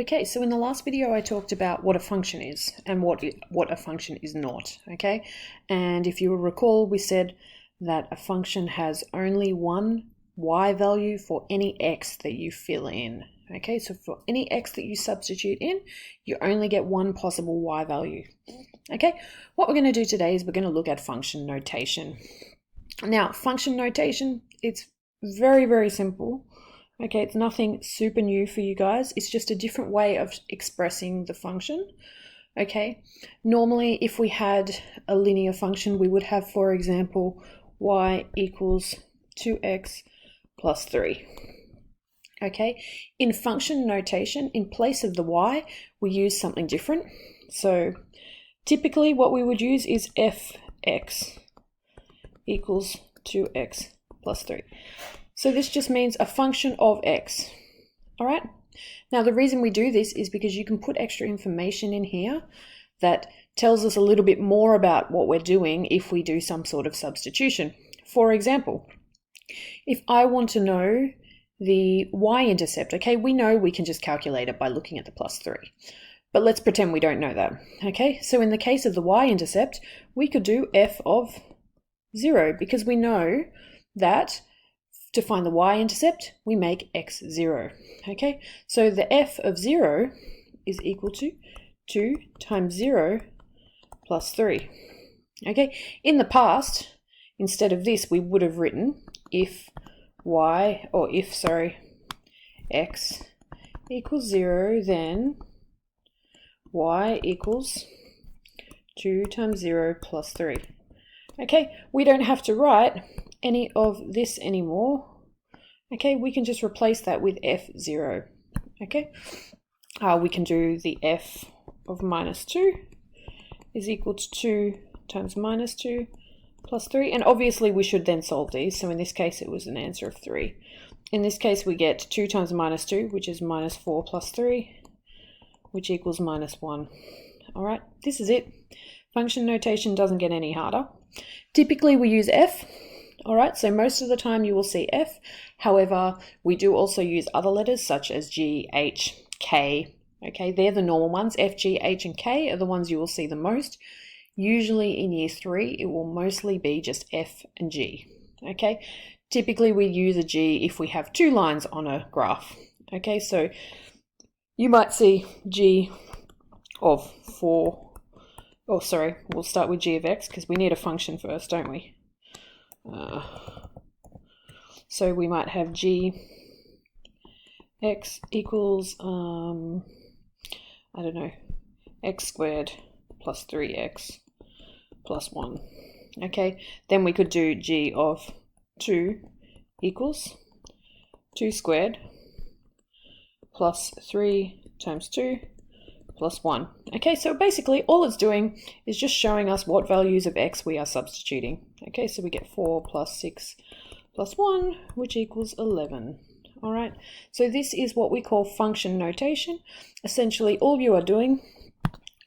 Okay, so in the last video I talked about what a function is and what a function is not, okay? And if you will recall, we said that a function has only one y value for any x that you fill in, okay? So for any x that you substitute in, you only get one possible y value, okay? What we're going to do today is we're going to look at function notation. Now, function notation, it's very, very simple. Okay, it's nothing super new for you guys. It's just a different way of expressing the function. Okay, normally if we had a linear function, we would have, for example, y equals 2x plus 3. Okay, in function notation, in place of the y, we use something different. So typically what we would use is fx equals 2x plus 3. So this just means a function of x, all right? Now the reason we do this is because you can put extra information in here that tells us a little bit more about what we're doing if we do some sort of substitution. For example, if I want to know the y-intercept, okay, we know we can just calculate it by looking at the plus 3. But let's pretend we don't know that, okay? So in the case of the y-intercept, we could do f of 0 because we know that to find the y-intercept, we make x 0, okay? So the f of 0 is equal to 2 times 0 plus 3, okay? In the past, instead of this, we would have written if x equals 0, then y equals 2 times 0 plus 3. Okay, we don't have to write any of this anymore. Okay, we can just replace that with f0. Okay, we can do the f of minus 2 is equal to 2 times minus 2 plus 3. And obviously we should then solve these. So in this case, it was an answer of 3. In this case, we get 2 times minus 2, which is minus 4 plus 3, which equals minus 1. All right, this is it. Function notation doesn't get any harder. Typically we use f. All right, so most of the time you will see f. However, we do also use other letters such as G, H, K. Okay, they're the normal ones. F, G, H, and K are the ones you will see the most. Usually in year 3, it will mostly be just F and G. Okay, typically we use a G if we have 2 lines on a graph. Okay, so you might see G of 4. Oh, sorry, we'll start with g of x because we need a function first, don't we? So we might have g x equals, I don't know, x squared plus 3x plus 1. Okay, then we could do g of 2 equals 2 squared plus 3 times 2 plus 1. Okay, so basically all it's doing is just showing us what values of x we are substituting. Okay, so we get 4 plus 6 plus 1, which equals 11. All right, so this is what we call function notation. Essentially, all you are doing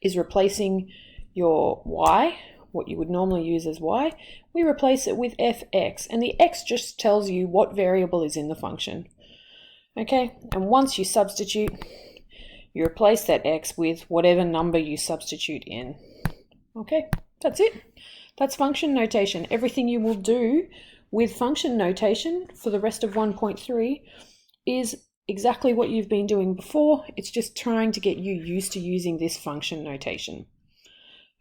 is replacing your y, what you would normally use as y, we replace it with fx, and the x just tells you what variable is in the function. Okay, and once you substitute, you replace that x with whatever number you substitute in. Okay, that's it. That's function notation. Everything you will do with function notation for the rest of 1.3 is exactly what you've been doing before. It's just trying to get you used to using this function notation.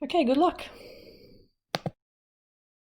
Okay, good luck.